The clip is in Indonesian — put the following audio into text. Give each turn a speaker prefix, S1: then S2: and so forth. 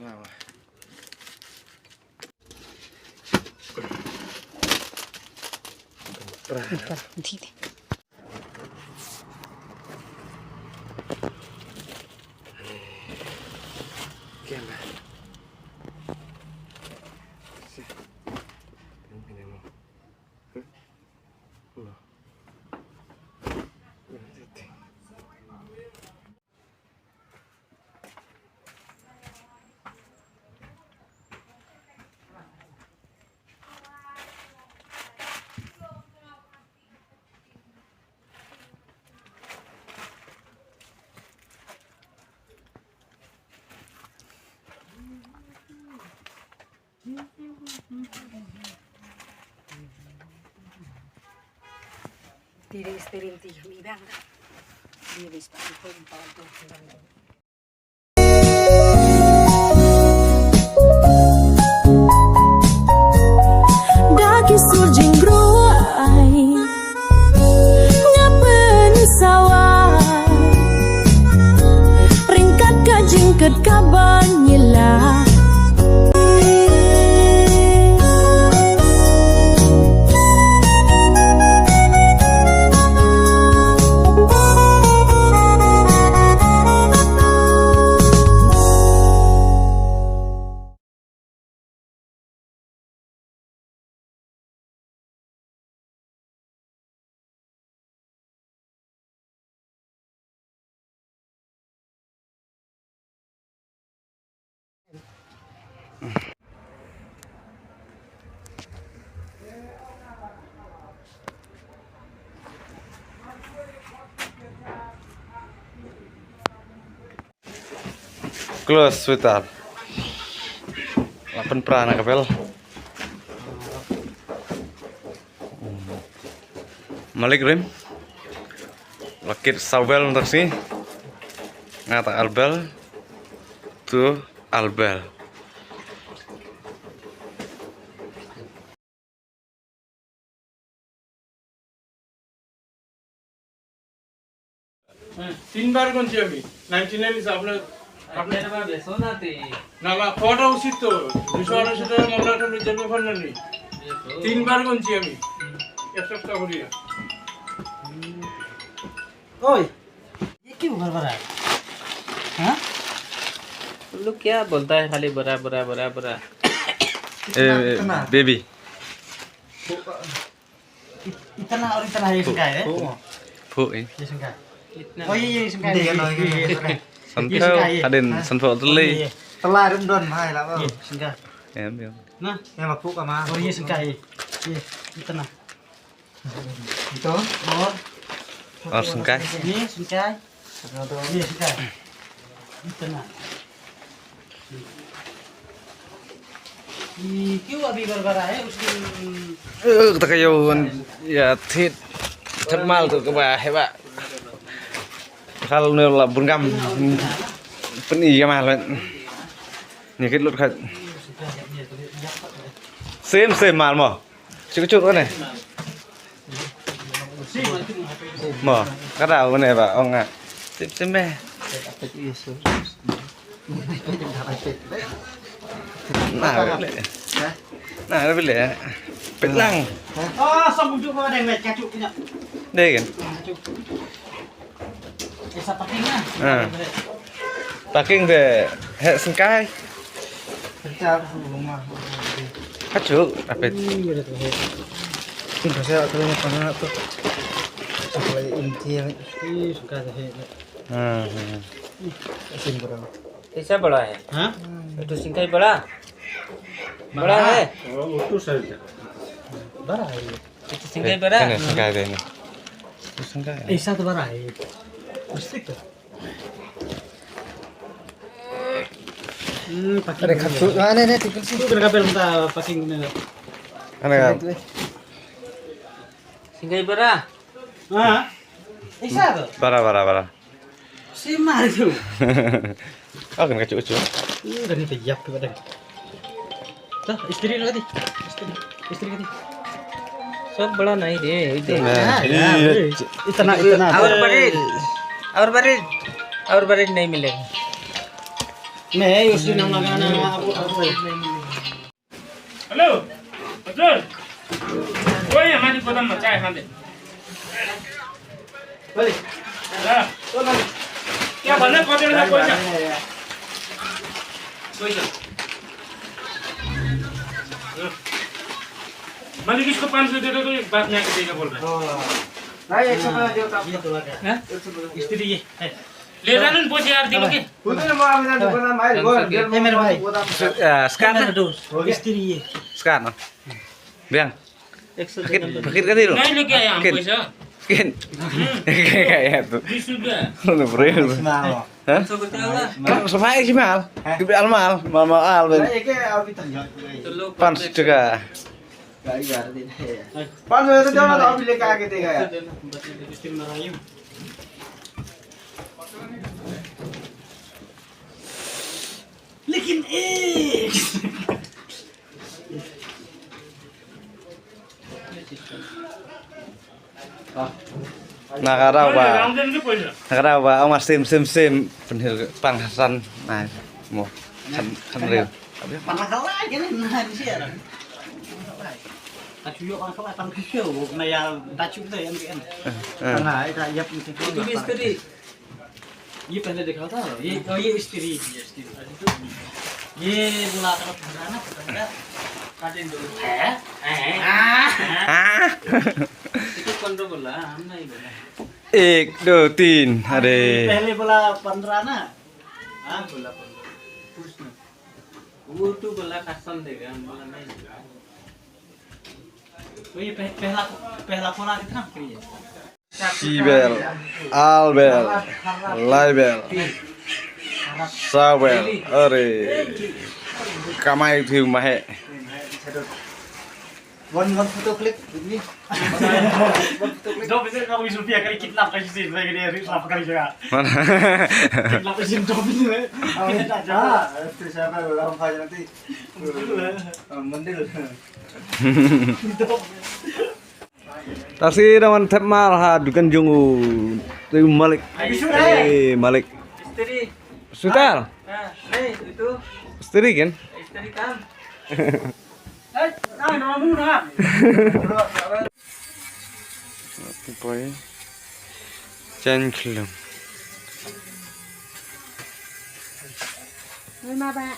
S1: lama.
S2: Diri steril ti ibang. Diri pa ito pagto.
S3: Daki surging gruay nga pensawa ringkat kajingkat kaban nila.
S1: Close sweetheart. Lapan perana kapel. Malik rim. Lakit sawbel untuk sih. Ngata albel. Tuh albel.
S4: तीन बार कौन सी अभी 99 आपने
S5: आपने सोना थे
S4: ना फोटो उसी तो विश्वास से तो मामला तो जन्म फल नहीं तीन बार कौन सी अभी एक सप्ताह हो गया
S5: ओए ये क्यों बड़ा है हाँ लोग क्या बोलता है खाली बड़ा बड़ा बड़ा बड़ा
S1: बेबी
S5: इतना और इतना ये सुखा है
S1: phụ ấy
S5: ये सुखा oh iya suka ini
S1: santel aden santel teli
S6: telah don hai lah bang
S5: suka
S1: em
S5: nah
S6: yang makuk sama
S5: oh iya suka iya itu nah
S6: itu
S5: oh
S1: harus sengkai
S5: ini suka iya suka itu nah क्यों अभी बरबरा है उसकी
S1: kita kayuan ya thịt thật mal tuh ke bawah hebat kalau nela bungkam peni ya mal nyakit lut khat xem mal mà chưa chút cái này mà cái nào cái này bảo ông à xem mẹ nah nó bị lẻ bị lăng
S5: xong một chút vào đây mệt cả chục nhá
S1: đây kìa
S5: Esa pakingan.
S1: Packing về hệ sinh cái
S6: kerja rumah
S1: hát trước đặc biệt
S6: kerja terus mana tuh sampai inti yang
S5: suka deh.
S6: asin berapa
S5: कैसा बड़ा है हाँ तो सिंकाई बड़ा बड़ा है
S4: itu saja
S5: बड़ा है itu सिंकाई बड़ा
S1: cái này sinh cái đây này sinh cái
S5: ऐसा तो बड़ा है mesti tuh
S6: ada kapsul nih tinggal sih
S5: itu kena kabel minta packing ini
S1: cái này
S5: सिंकाई बड़ा हाँ ऐसा tuh
S1: bara
S5: si mari tuh
S1: oh kan kacau
S5: udah nih pejap kepada tuh istri lagi istri lagi सब बड़ा नहीं दे इतना और बरीड नहीं मिलेगा Nih, Yusri nang aku.
S4: Hello हजुर कोही माथि गोदाममा चाय खाँदै
S5: Balik.
S4: त्यहाँ भन्दा कतिवटा पैसा मैले किसको 500 दे दो तो एक बात नहीं देगा बोल रहा
S6: भाई 150 देऊ त
S5: ये तो लगा है स्त्री ये है
S4: ले जानु नि पैसा यार दिनु के
S6: हुँदैन म अब जान्छु गोदाममा आइ गयो
S5: ए मेरो भाइ
S1: sekarang
S5: स्त्री ये
S1: sekarang biang
S5: 100
S1: fakir kan itu
S4: नहीं लेके आया हम
S1: Kin.
S4: पैसा
S1: Kin. Kayak tuh
S4: 20 रुपया
S1: udah beri hah kan sama sih mal gede al mal al ben
S6: एकै अब त
S1: pan juga
S6: गाडी भाडा दिने 500 त देऊ न त अबि लेके आके दिएगा यार
S5: स्त्री मरायो लेकिन एक
S1: nakarawa
S4: आउँदैन के पैसा
S1: nakarawa ông mà sim penhil panghasan nah mau kan real
S5: panah kalai kan nah di sini Tacu yuk kan kalai panah kecil na ya tacu tu yang kan
S6: Tengah itu ya punya
S5: itu istri ये पहले देखा था ये स्त्री ये बोला था ना काटें दो
S1: ah
S5: itu kontrol bola हम नहीं बोला
S1: 1 2 3 अरे
S5: पहले बोला 15 ना हाँ बोला 15 पूछना वो तो बोला कस्टम देगा हम बोला नहीं तो ये पहला खोला कितना फ्री है
S1: Sibel, Albel, Laibel, Sabel, अरे कमाई थी महे
S6: वन फोटो क्लिक ini
S5: दो पैसे का 20 रुपया करी कितना पैसे से मैं करी रिसाफ करी जगह
S1: mana
S5: कितना पैसे दो पैसे में
S6: itu siapa orang kaya nanti mendil
S1: Tasi daman thep mal ha dukan jungu tu Malik Malik
S5: istri
S1: Sutar
S5: nih itu
S1: istri kan
S5: istri kan nah namu nah
S1: boy chen khilum
S2: Người mà bạn